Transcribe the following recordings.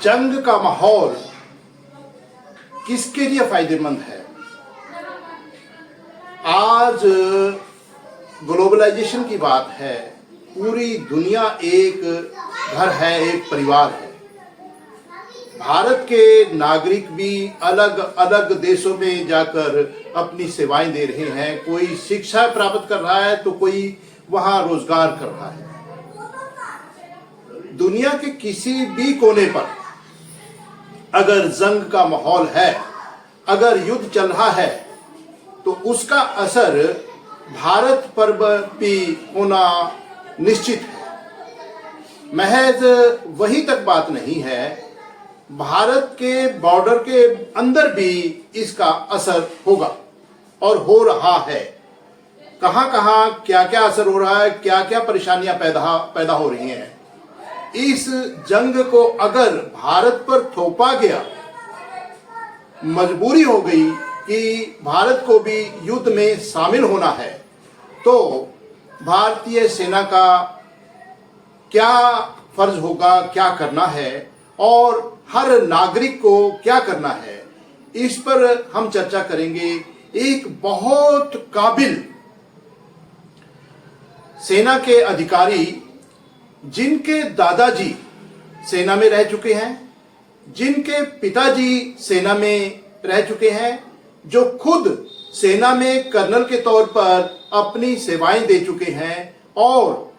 जंग का माहौल किसके लिए फायदेमंद है? आज ग्लोबलाइजेशन की बात है, पूरी दुनिया एक घर है, एक परिवार है। भारत के नागरिक भी अलग अलग देशों में जाकर अपनी सेवाएं दे रहे हैं। कोई शिक्षा प्राप्त कर रहा है तो कोई वहां रोजगार कर रहा है। दुनिया के किसी भी कोने पर अगर जंग का माहौल है, अगर युद्ध चल रहा है, तो उसका असर भारत पर भी होना निश्चित है। महज वहीं तक बात नहीं है, भारत के बॉर्डर के अंदर भी इसका असर होगा और हो रहा है। कहां कहां क्या क्या असर हो रहा है, क्या क्या परेशानियां पैदा हो रही हैं। इस जंग को अगर भारत पर थोपा गया, मजबूरी हो गई कि भारत को भी युद्ध में शामिल होना है, तो भारतीय सेना का क्या फर्ज होगा, क्या करना है और हर नागरिक को क्या करना है, इस पर हम चर्चा करेंगे। एक बहुत काबिल सेना के अधिकारी, जिनके दादाजी सेना में रह चुके हैं, जिनके पिताजी सेना में रह चुके हैं, जो खुद सेना में कर्नल के तौर पर अपनी सेवाएं दे चुके हैं और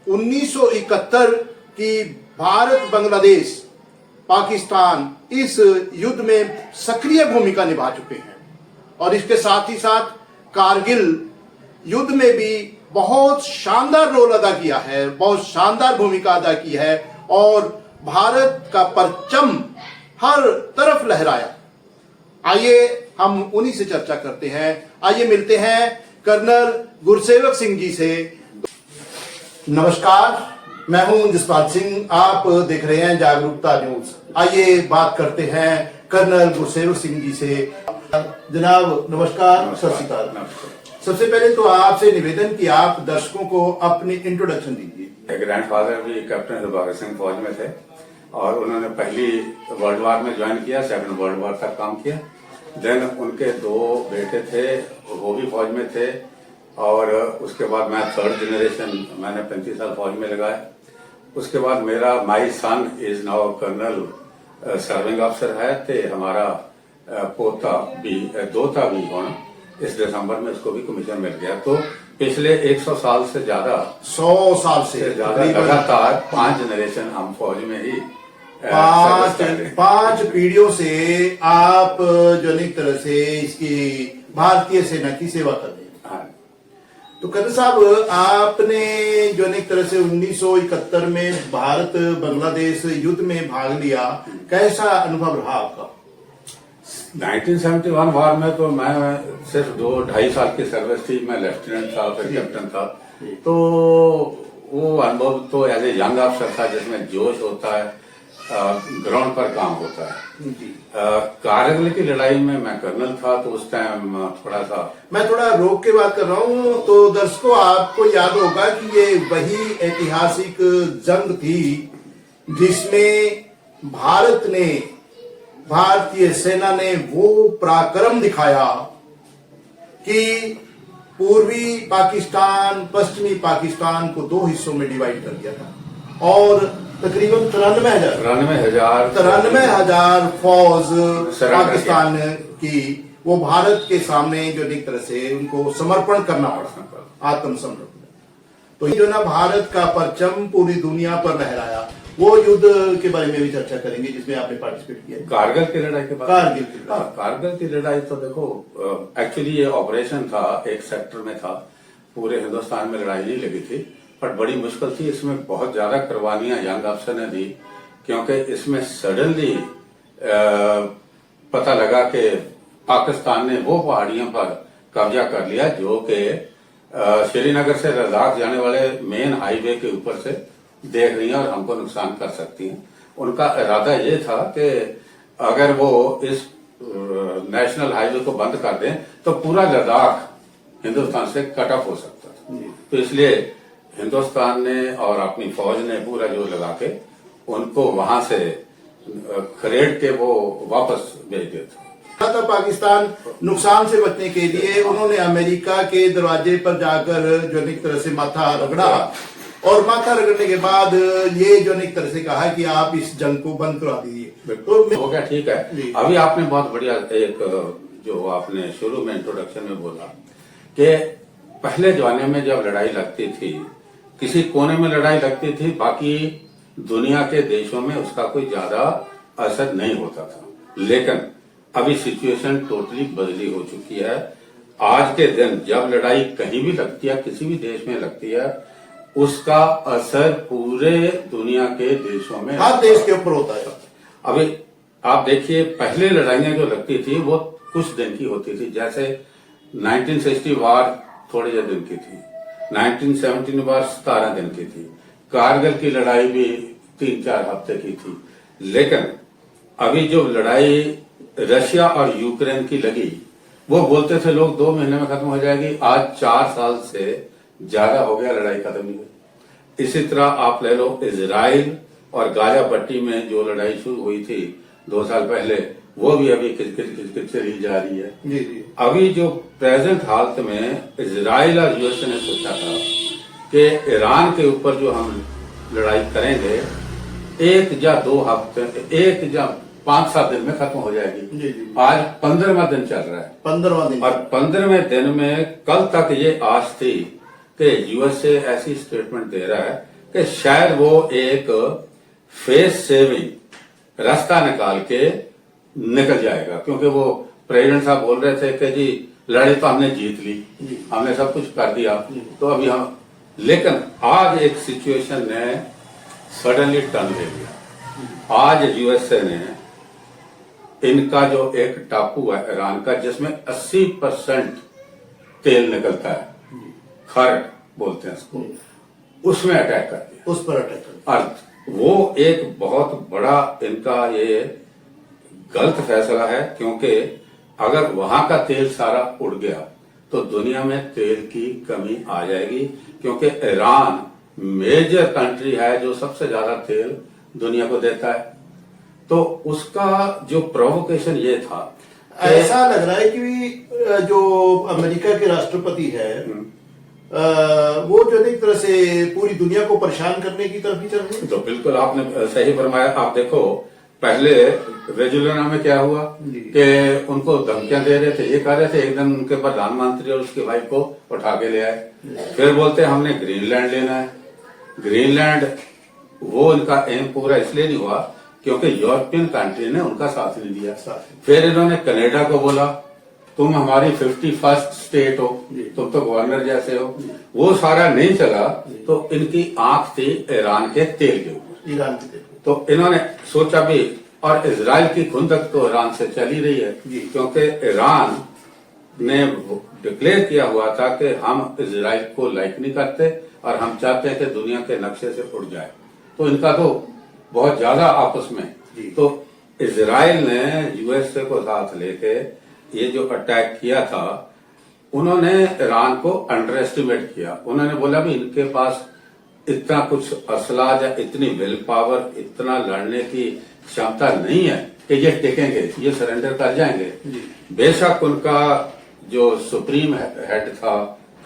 1971 की भारत बांग्लादेश पाकिस्तान इस युद्ध में सक्रिय भूमिका निभा चुके हैं और इसके साथ ही साथ कारगिल युद्ध में भी बहुत शानदार रोल अदा किया है, बहुत शानदार भूमिका अदा की है और भारत का परचम हर तरफ लहराया। आइए हम उन्हीं से चर्चा करते हैं। आइए मिलते हैं कर्नल गुरसेवक सिंह जी से। नमस्कार, मैं हूं जसपाल सिंह, आप देख रहे हैं जागरूकता न्यूज। आइए बात करते हैं कर्नल गुरसेवक सिंह जी से। जनाब नमस्कार, सत श्री अकाल। सबसे पहले तो आपसे निवेदन कि आप दर्शकों को अपनी इंट्रोडक्शन दीजिए। ग्रैंडफादर भी कैप्टन भगत सिंह फौज में थे और उन्होंने पहली वर्ल्ड वार में ज्वाइन किया, सेकंड वर्ल्ड वार तक काम किया। देन उनके दो बेटे थे, वो भी फौज में थे और उसके बाद मैं थर्ड जनरेशन, मैंने 35 साल फौज में लगाया। उसके बाद मेरा my son is now colonel serving officer है, ते हमारा पोता भी दोता भी होना, इस दिसंबर में उसको भी कमीशन मिल गया। तो पिछले 100 साल से ज्यादा, 100 साल से ज्यादा लगातार 5 जनरेशन हम फौज में ही पांच पीढ़ियों से आप जो एक तरह से इसकी भारतीय सेना की सेवा कर रहे हैं। हाँ। तो कर्नल साहब, आपने जो एक तरह से 1971 में भारत बांग्लादेश युद्ध में भाग लिया, कैसा अनुभव रहा आपका? 1971 वार में तो मैं सिर्फ 2-2.5 साल की सर्विस थी। मैं लेफ्टिनेंट था, फिर कैप्टन था। तो वो अनुभव तो एज ए यंग अफसर था, जिसमें जोश होता है, ग्राउंड पर काम होता है। कारगिल की लड़ाई में मैं कर्नल था, तो उस टाइम मैं थोड़ा रोक के बात कर रहा हूँ। तो दर्शकों, आपको याद होगा कि ये वही ऐतिहासिक जंग थी जिसमें भारतीय सेना ने वो पराक्रम दिखाया कि पूर्वी पाकिस्तान, पश्चिमी पाकिस्तान को 2 हिस्सों में डिवाइड कर दिया था और तकरीबन 93,000 फौज पाकिस्तान की वो भारत के सामने जो एक तरह से उनको समर्पण करना पड़ा, आत्मसमर्पण। तो जो ना भारत का परचम पूरी दुनिया पर लहराया, वो युद्ध के बारे में भी चर्चा करेंगे जिसमें आपने पार्टिसिपेट किया। कारगिल की लड़ाई के बाद कारगिल की लड़ाई तो देखो, एक्चुअली ये ऑपरेशन था, एक सेक्टर में था, पूरे हिंदुस्तान में लड़ाई नहीं लगी थी, बट बड़ी मुश्किल थी। इसमें बहुत ज्यादा कुर्बानियां यंग अफसर ने दी, क्योंकि इसमें सडनली पता लगा कि पाकिस्तान ने वो पहाड़ियों पर कब्जा कर लिया जो कि श्रीनगर से लद्दाख जाने वाले मेन हाईवे के ऊपर से देख रही हैं और हमको नुकसान कर सकती हैं। उनका इरादा ये था कि अगर वो इस नेशनल हाईवे को बंद कर दें तो पूरा लद्दाख हिंदुस्तान से कट ऑफ हो सकता था। तो इसलिए हिंदुस्तान ने और अपनी फौज ने पूरा जोर लगा के उनको वहां से खरेड़ के वो वापस भेज देते। था पाकिस्तान नुकसान से बचने के लिए उन्होंने अमेरिका के दरवाजे पर जाकर जो एक तरह से माथा रगड़ा, और माथा रगड़ने के बाद ये जो एक तरह से कहा कि आप इस जंग को बंद करा दीजिए। तो हो गया, ठीक है। अभी आपने बहुत बढ़िया एक जो आपने शुरू में इंट्रोडक्शन में बोला कि पहले जमाने में जब लड़ाई लगती थी, किसी कोने में लड़ाई लगती थी, बाकी दुनिया के देशों में उसका कोई ज्यादा असर नहीं होता था। लेकिन अभी सिचुएशन टोटली बदली हो चुकी है। आज के दिन जब लड़ाई कहीं भी लगती है, किसी भी देश में लगती है, उसका असर पूरे दुनिया के देशों में, हर देश के ऊपर होता है। अभी आप देखिए, पहले लड़ाइयां जो लगती थी वो कुछ दिन की होती थी। जैसे 1960 वार थोड़े दिन की थी, 1917 वार 17 दिन की थी, कारगिल की लड़ाई भी 3-4 हफ्ते की थी। लेकिन अभी जो लड़ाई रशिया और यूक्रेन की लगी, वो बोलते थे लोग 2 महीने में खत्म हो जाएगी। आज 4 साल से ज्यादा हो गया, लड़ाई खत्म नहीं हुई। इसी तरह आप ले लो इजराइल और गाजा पट्टी में जो लड़ाई शुरू हुई थी 2 साल पहले, वो भी अभी किचकिच चली जा रही है। जी जी। अभी जो प्रेजेंट हालत में इजराइल और यूएसए ने सोचा था कि ईरान के ऊपर जो हम लड़ाई करेंगे 1 या 2 हफ्ते, 1 या 5-7 दिन में खत्म हो जाएगी। जी जी। आज 15वां दिन चल रहा है। 15वां दिन। और 15वें दिन में कल तक ये आस थी कि यूएसए ऐसी स्टेटमेंट दे रहा है कि शायद वो एक फेस सेविंग रास्ता निकाल के निकल जाएगा, क्योंकि वो प्रेसिडेंट साहब बोल रहे थे कि जी लड़ाई तो हमने जीत ली, हमने सब कुछ कर दिया, तो अभी हम, लेकिन आज एक सिचुएशन ने सडनली टर्न ले लिया। आज यूएसए ने इनका जो एक टापू है ईरान का, जिसमें 80% तेल निकलता है, खर्ड बोलते हैं उसको, उसमें अटैक कर दिया, उस पर अटैक कर। और वो एक बहुत बड़ा इनका ये गलत फैसला है, क्योंकि अगर वहां का तेल सारा उड़ गया तो दुनिया में तेल की कमी आ जाएगी, क्योंकि ईरान मेजर कंट्री है जो सबसे ज्यादा तेल दुनिया को देता है। तो उसका जो प्रोवोकेशन ये था, ऐसा लग रहा है कि जो अमेरिका के राष्ट्रपति है वो जो एक तरह से पूरी दुनिया को परेशान करने की तरफ ही चल रही है। तो बिल्कुल आपने सही फरमाया। आप देखो पहले वेजुलाना में क्या हुआ कि उनको धमकियां दे रहे थे, ये कह रहे थे, एक दिन उनके प्रधानमंत्री और उसकी वाइफ को उठा के ले आए। फिर बोलते हमने ग्रीनलैंड लेना है। ग्रीनलैंड वो इनका एम पूरा इसलिए नहीं हुआ क्योंकि यूरोपियन कंट्री ने उनका साथ नहीं दिया। फिर इन्होंने कनाडा को बोला तुम हमारी 51st स्टेट हो, तुम तो गवर्नर जैसे हो। वो सारा नहीं चला तो इनकी आंख थी ईरान के तेल के ऊपर, ईरान के तेल। तो इन्होंने सोचा भी, और इजराइल की खुंदक तो ईरान से चली रही है, क्योंकि ईरान ने डिक्लेयर किया हुआ था कि हम इजराइल को लाइक नहीं करते और हम चाहते हैं कि दुनिया के नक्शे से उड़ जाए। तो इनका तो बहुत ज्यादा आपस में, तो इजराइल ने यूएसए को साथ लेके ये जो अटैक किया था, उन्होंने ईरान को अंडर एस्टिमेट किया। उन्होंने बोला भी इनके पास इतना कुछ असला या इतनी विल पावर, इतना लड़ने की क्षमता नहीं है कि ये टिकेंगे, ये सरेंडर कर जाएंगे। बेशक उनका जो सुप्रीम हेड था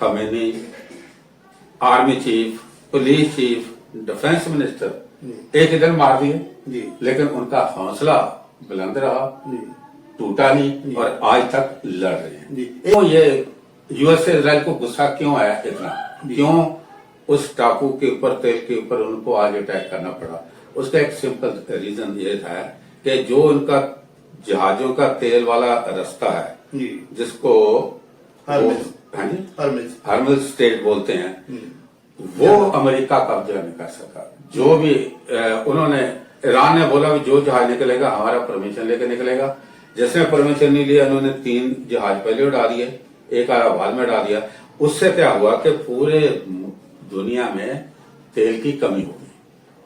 Khamenei, army chief, police chief, defence minister एक दिन मार दिए, लेकिन उनका हौसला बुलंद रहा, टूटा नहीं, और आज तक लड़ रहे हैं। तो ये यूएसए इजराइल को गुस्सा क्यों आया इतना, क्यों उस टापू के ऊपर, तेल के ऊपर उनको आज अटैक करना पड़ा? उसका एक सिंपल रीजन ये था कि जो उनका जहाजों का तेल वाला रास्ता है जिसको हर्मल स्टेट बोलते हैं, वो अमेरिका कब्जा नहीं कर सका। जो भी उन्होंने, ईरान ने बोला जो जहाज निकलेगा हमारा परमिशन लेकर निकलेगा। जिसने परमिशन नहीं लिया उन्होंने 3 जहाज पहले उड़ा दिए, एक अरावाल में उड़ा दिया। उससे क्या हुआ कि पूरे दुनिया में तेल की कमी होगी।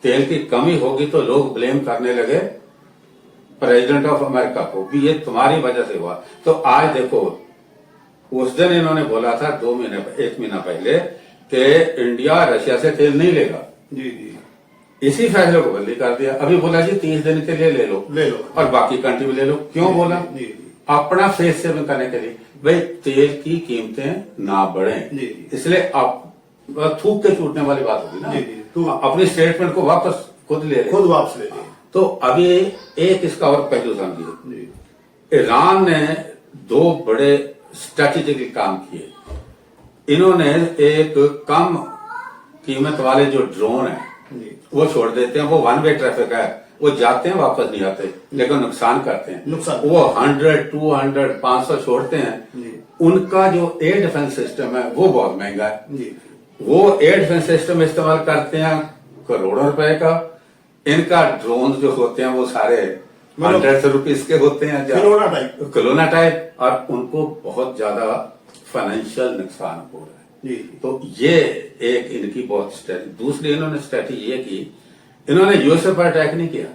तेल की कमी होगी तो लोग ब्लेम करने लगे प्रेसिडेंट ऑफ अमेरिका को भी, ये तुम्हारी वजह से हुआ। तो आज देखो, उस दिन इन्होंने बोला था 1 महीना पहले कि इंडिया रशिया से तेल नहीं लेगा। इसी फैसले को बदली कर दिया। अभी बोला जी 30 दिन के लिए ले लो और बाकी कंट्री में ले लो। क्यों बोला? अपना फेस सेविंग करने के लिए, भाई तेल की कीमतें ना बढ़ें, इसलिए आप थूक के छूटने वाली बात होगी ना। तो अपनी स्टेटमेंट को वापस खुद वापस ले लिए। तो अभी एक इसका और पहलू समझिए, ईरान ने 2 बड़े स्ट्रेटेजिक काम किए। इन्होंने एक कम कीमत वाले जो ड्रोन है वो छोड़ देते हैं, वो वन वे ट्रैफिक है, वो जाते हैं वापस नहीं आते, लेकिन नुकसान करते हैं। वो 100, 200, 500 छोड़ते हैं। उनका जो एयर डिफेंस सिस्टम है वो बहुत महंगा है। वो एयर डिफेंस सिस्टम इस्तेमाल करते हैं करोड़ों रुपए का। इनका ड्रोन जो होते हैं वो सारे ₹100 के होते हैं, खिलौना टाइप, और उनको बहुत ज्यादा फाइनेंशियल नुकसान हो रहा है। तो ये एक इनकी बहुत स्ट्रेटजी। दूसरी इन्होंने स्ट्रेटजी ये की, इन्होंने यूएसए पर अटैक नहीं किया।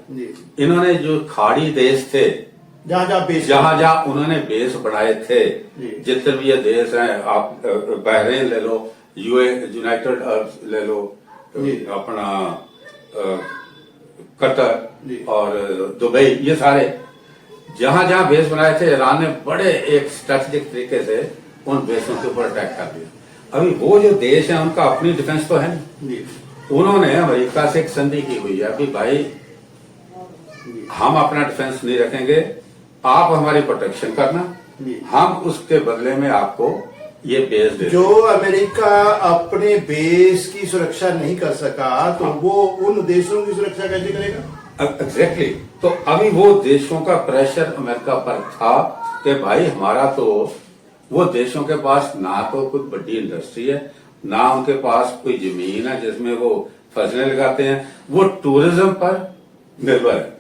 इन्होंने जो खाड़ी देश थे, जहां जहां उन्होंने बेस बनाए थे, जितने भी ये देश हैं, आप बहरीन ले लो, यूनाइटेड अरब ले लो, अपना कतर और दुबई, ये सारे जहां जहां बेस बनाए थे, ईरान ने बड़े एक स्ट्रेटेजिक तरीके से उन बेसों के ऊपर अटैक कर दिया। अभी वो जो देश है उनका अपनी डिफेंस तो है नहीं। उन्होंने अमेरिका से एक संधि की हुई है कि भाई हम अपना डिफेंस नहीं रखेंगे, आप हमारी प्रोटेक्शन करना, हम उसके बदले में आपको ये बेस दे। जो अमेरिका अपने बेस की सुरक्षा नहीं कर सका, तो वो उन देशों की सुरक्षा कैसे करेगा? एग्जैक्टली। तो अभी वो देशों का प्रेशर अमेरिका पर था कि भाई हमारा तो, वो देशों के पास ना तो कोई बड़ी इंडस्ट्री है, ना उनके पास कोई जमीन है जिसमें वो फसलें लगाते हैं, वो टूरिज्म पर निर्भर है।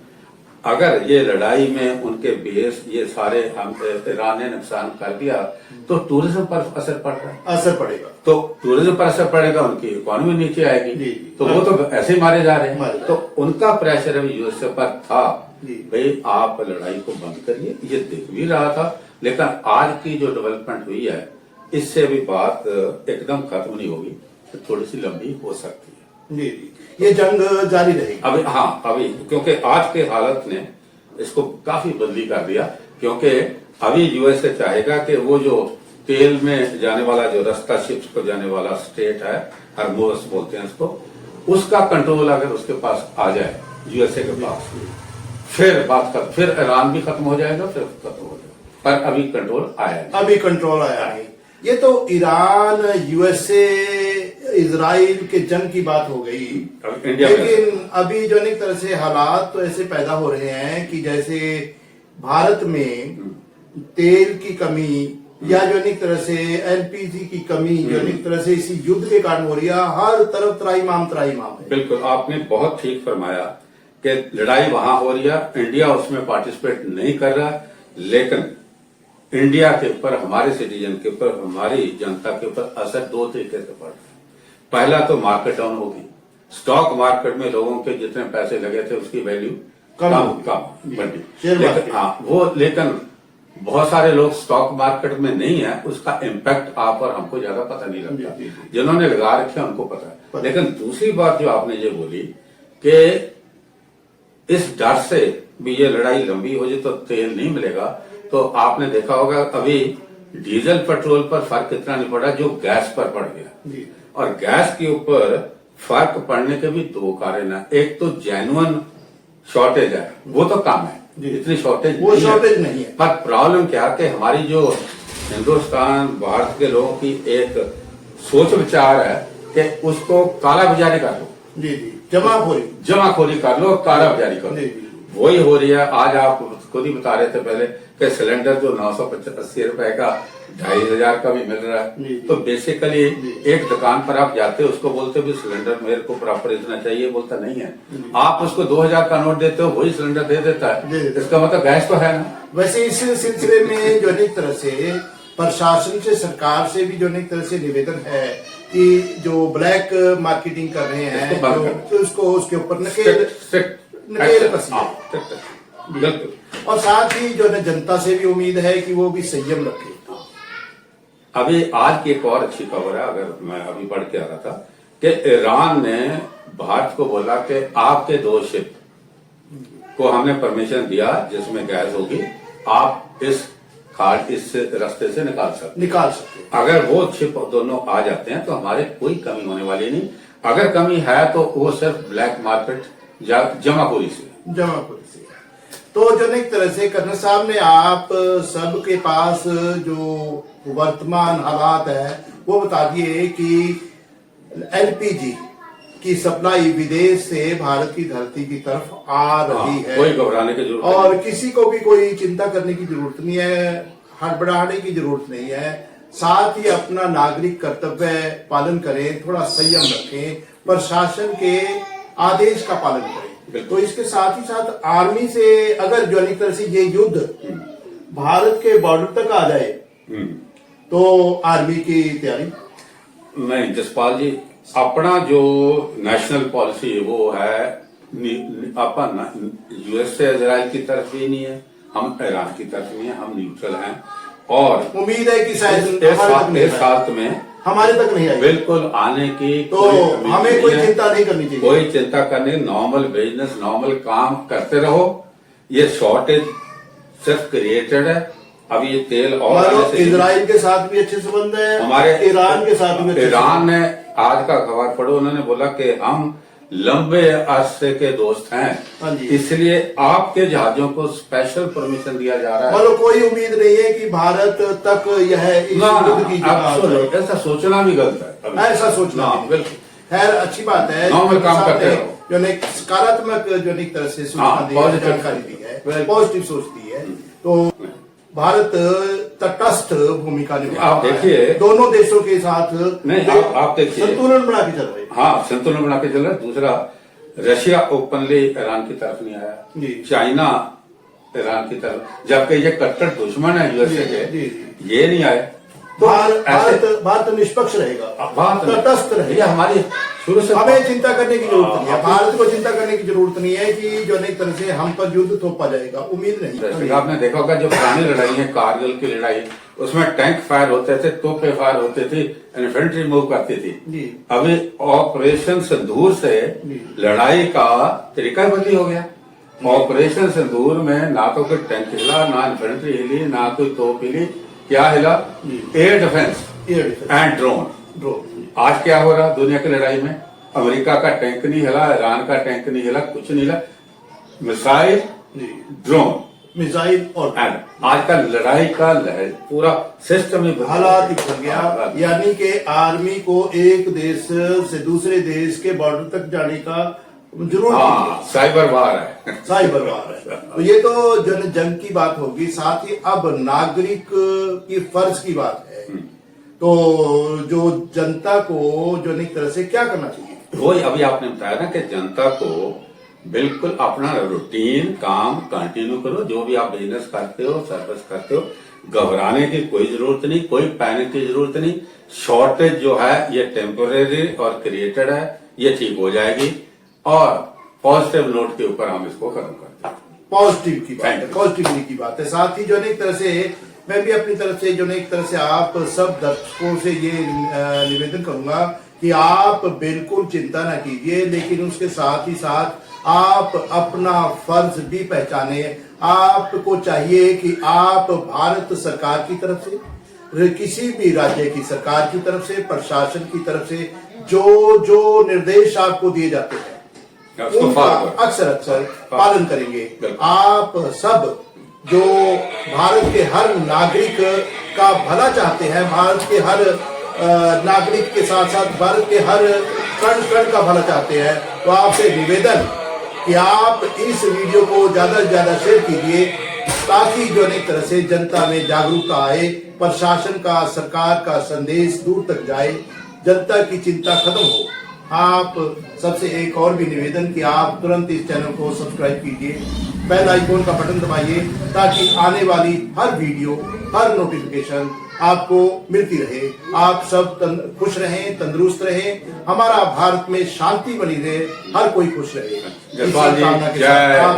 अगर ये लड़ाई में उनके बेस ये सारे ईरान ने नुकसान कर दिया तो टूरिज्म पर असर पड़ रहा है, असर पड़ेगा। तो टूरिज्म पर असर पड़ेगा, उनकी इकोनॉमी नीचे आएगी, तो वो तो ऐसे ही मारे जा रहे हैं। तो उनका प्रेशर अभी यूएसए पर था, भाई आप लड़ाई को बंद करिए। ये दिख भी रहा था, लेकिन आज की जो डेवलपमेंट हुई है, इससे भी बात एकदम खत्म नहीं होगी, थोड़ी सी लंबी हो सकती है। जी, ये जंग जारी रहेगी अभी। हाँ, अभी क्योंकि आज के हालत ने इसको काफी बदली कर दिया, क्योंकि अभी यूएसए चाहेगा कि वो जो तेल में जाने वाला जो रास्ता, शिप्स को जाने वाला स्टेट है, हरमुज बोलते हैं उसको, उसका कंट्रोल अगर उसके पास आ जाए, यूएसए के पास, फिर बात कर, फिर ईरान भी खत्म हो जाएगा, फिर खत्म हो जाएगा। पर अभी कंट्रोल आया नहीं। अभी कंट्रोल आया नहीं। ये तो ईरान, यूएसए, इजराइल के जंग की बात हो गई, लेकिन अभी जो एक तरह से हालात तो ऐसे पैदा हो रहे हैं कि जैसे भारत में तेल की कमी या जो एक तरह से एलपीजी की कमी जो एक तरह से इसी युद्ध के कारण हो रही है, हर तरफ त्राहीमाम है। बिल्कुल, आपने बहुत ठीक फरमाया कि लड़ाई वहां हो रही है, इंडिया उसमें पार्टिसिपेट नहीं कर रहा, लेकिन इंडिया के ऊपर, हमारे सिटीजन के ऊपर, हमारी जनता के ऊपर असर 2 तरीके से पड़ रहा है। पहला तो मार्केट डाउन होगी, स्टॉक मार्केट में लोगों के जितने पैसे लगे थे उसकी वैल्यू कम बढ़ी। लेकिन बहुत सारे लोग स्टॉक मार्केट में नहीं है, उसका इम्पैक्ट आप और हमको ज्यादा पता नहीं लगता, जिन्होंने लगा रखे उनको पता है। लेकिन दूसरी बात जो आपने ये बोली कि इस डर से भी ये लड़ाई लंबी हो जाए तो तेल नहीं मिलेगा, तो आपने देखा होगा अभी डीजल पेट्रोल पर फर्क इतना नहीं पड़ा जो गैस पर पड़ गया। और गैस के ऊपर फर्क पड़ने के भी 2 कारण है। एक तो जेन्युइन शॉर्टेज है, वो तो कम है, इतनी शॉर्टेज नहीं है। पर प्रॉब्लम क्या कि हमारी जो हिंदुस्तान, भारत के लोगों की एक सोच विचार है कि उसको काला बाजारी कर लो, जमाखोरी कर लो, काला बाजारी कर लो, वही हो रही है। आज आप खुद ही बता रहे थे पहले कि सिलेंडर जो 980 रुपए का 2500 का भी मिल रहा है, तो बेसिकली एक दुकान पर आप जाते हो, उसको बोलते भी सिलेंडर मेरे को प्रॉपर इतना चाहिए, बोलता नहीं है। आप उसको 2000 का नोट देते हो, वही सिलेंडर दे देता है, इसका मतलब गैस तो है ना। वैसे इस सिलसिले में जो एक तरह से प्रशासन से, सरकार से भी जो एक तरह से निवेदन है कि जो ब्लैक मार्केटिंग कर रहे हैं उसको उसके ऊपर नकेल और साथ ही जो है जनता से भी उम्मीद है कि वो भी संयम रखे। अभी आज की एक और अच्छी खबर है, अगर मैं अभी पढ़ के आ रहा था कि ईरान ने भारत को बोला कि आपके 2 शिप को हमने परमिशन दिया जिसमें गैस होगी, आप इस रास्ते से निकाल सकते हैं। अगर वो शिप दोनों आ जाते हैं तो हमारे कोई कमी होने वाली नहीं। अगर कमी है तो वो सिर्फ ब्लैक मार्केट या जमाखोरी से। तो जो एक तरह से कर्नल साहब ने आप सबके पास जो वर्तमान हालात है वो बता दिए कि एलपीजी की सप्लाई विदेश से भारत की धरती की तरफ आ रही है। कोई घबराने की जरूरत और किसी को भी कोई चिंता करने की जरूरत नहीं है, हड़बड़ाने की जरूरत नहीं है। साथ ही अपना नागरिक कर्तव्य पालन करें, थोड़ा संयम रखें, प्रशासन के आदेश का पालन करें। तो इसके साथ ही साथ आर्मी से अगर जो एक तरह से ये युद्ध भारत के बॉर्डर तक आ जाए तो आर्मी की तैयारी नहीं। जसपाल जी, अपना जो नेशनल पॉलिसी वो है, अपन यूएस से इजराइल की तरफ भी नहीं है, हम ईरान की तरफ नहीं है, हम न्यूट्रल हैं। और उम्मीद है कि शायद इस साथ में हमारे तक नहीं आई, बिल्कुल आने की तो हमें कोई चिंता नहीं करनी चाहिए। कोई चिंता करनी, नॉर्मल बिजनेस नॉर्मल काम करते रहो। ये शॉर्टेज सिर्फ क्रिएटेड है। अभी ये तेल और इजराइल के साथ भी अच्छे संबंध है, हमारे ईरान के साथ भी। ईरान ने आज का खबर पढ़ो, उन्होंने बोला कि हम लंबे अरसे के दोस्त हैं, इसलिए आपके जहाजों को स्पेशल परमिशन दिया जा रहा है। मतलब कोई उम्मीद नहीं है कि भारत तक यह ऐसा सोचना भी गलत है, ऐसा सोचना बिल्कुल। खैर अच्छी बात है, नॉर्मल काम करते रहो। जो एक सकारात्मक जो एक तरह से जानकारी दी है, पॉजिटिव सोचती है, तो भारत तटस्थ भूमिका निभा। आप देखिए दोनों देशों के साथ नहीं, आप देखिए संतुलन बना के चल रहे हैं। हाँ, संतुलन बना के चल रहा है। दूसरा, रशिया ओपनली ईरान की तरफ नहीं आया, चाइना ईरान की तरफ, जबकि ये कट्टर दुश्मन है यूएसए के, ये नहीं आए। तो भारत निष्पक्ष रहेगा, तटस्थ रहेगा। हमारी शुरू से हमें चिंता करने की जरूरत नहीं है, भारत को चिंता करने की जरूरत नहीं है कि जो एक तरह से हम पर युद्ध थोपा जाएगा, उम्मीद नहीं। आपने देखा होगा जो पुरानी लड़ाई है, कारगिल की लड़ाई, उसमें टैंक फायर होते थे, तोपे फायर होते थे, इन्फेंट्री मूव करती थी। अभी ऑपरेशन सिंदूर से लड़ाई का तरीका बदली हो गया। ऑपरेशन सिंदूर में ना तो कोई टैंक हिला, ना इन्फेंट्री हिली, ना कोई तोप हिली, क्या हिला? Air defence and drone. आज क्या हो रहा दुनिया की लड़ाई में? अमेरिका का टैंक नहीं हिला, ईरान का टैंक नहीं हिला, कुछ नहीं हिला, मिसाइल, ड्रोन, मिसाइल। और आज का लड़ाई का पूरा सिस्टम ही हालात बन गया। यानी कि आर्मी को एक देश से दूसरे देश के बॉर्डर तक जाने का जरूरत साइबर वार है, साइबर वार है। तो ये तो जंग की बात होगी। साथ ही अब नागरिक की फर्ज की बात है, तो जो जनता को जो एक तरह से क्या करना चाहिए? वही अभी आपने बताया ना कि जनता को बिल्कुल अपना रूटीन काम कंटिन्यू करो। जो भी आप बिजनेस करते हो, सर्विस करते हो, घबराने की कोई जरूरत नहीं, कोई पैनिक की जरूरत नहीं। शॉर्टेज जो है ये टेम्पोरेरी और क्रिएटेड है, ये ठीक हो जाएगी। और पॉजिटिव नोट के ऊपर हम इसको खत्म करते हैं। पॉजिटिव की बात है, पॉजिटिवली की बात है। साथ ही जो एक तरह से मैं भी अपनी तरफ से जो एक तरह से आप सब दर्शकों से ये निवेदन करूंगा कि आप बिल्कुल चिंता ना कीजिए, लेकिन उसके साथ ही साथ आप अपना फर्ज भी पहचाने। आपको चाहिए कि आप भारत सरकार की तरफ से, किसी भी राज्य की सरकार की तरफ से, प्रशासन की तरफ से जो निर्देश आपको दिए जाते हैं उनका अक्सर पालन करेंगे। आप सब जो भारत के हर नागरिक का भला चाहते हैं, भारत के हर नागरिक के साथ साथ भारत के हर कण कण का भला चाहते हैं, तो आपसे निवेदन कि आप इस वीडियो को ज्यादा से ज्यादा शेयर कीजिए, ताकि जो एक तरह से जनता में जागरूकता आए, प्रशासन का, सरकार का संदेश दूर तक जाए, जनता की चिंता खत्म हो। आप सबसे एक और भी निवेदन कि आप तुरंत इस चैनल को सब्सक्राइब कीजिए, बेल आइकॉन का बटन दबाइए, ताकि आने वाली हर वीडियो, हर नोटिफिकेशन आपको मिलती रहे। आप सब खुश रहें, तंदुरुस्त रहें, हमारा भारत में शांति बनी रहे, हर कोई खुश रहे। जय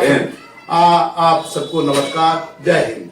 हिंद। आप सबको नमस्कार, जय हिंद।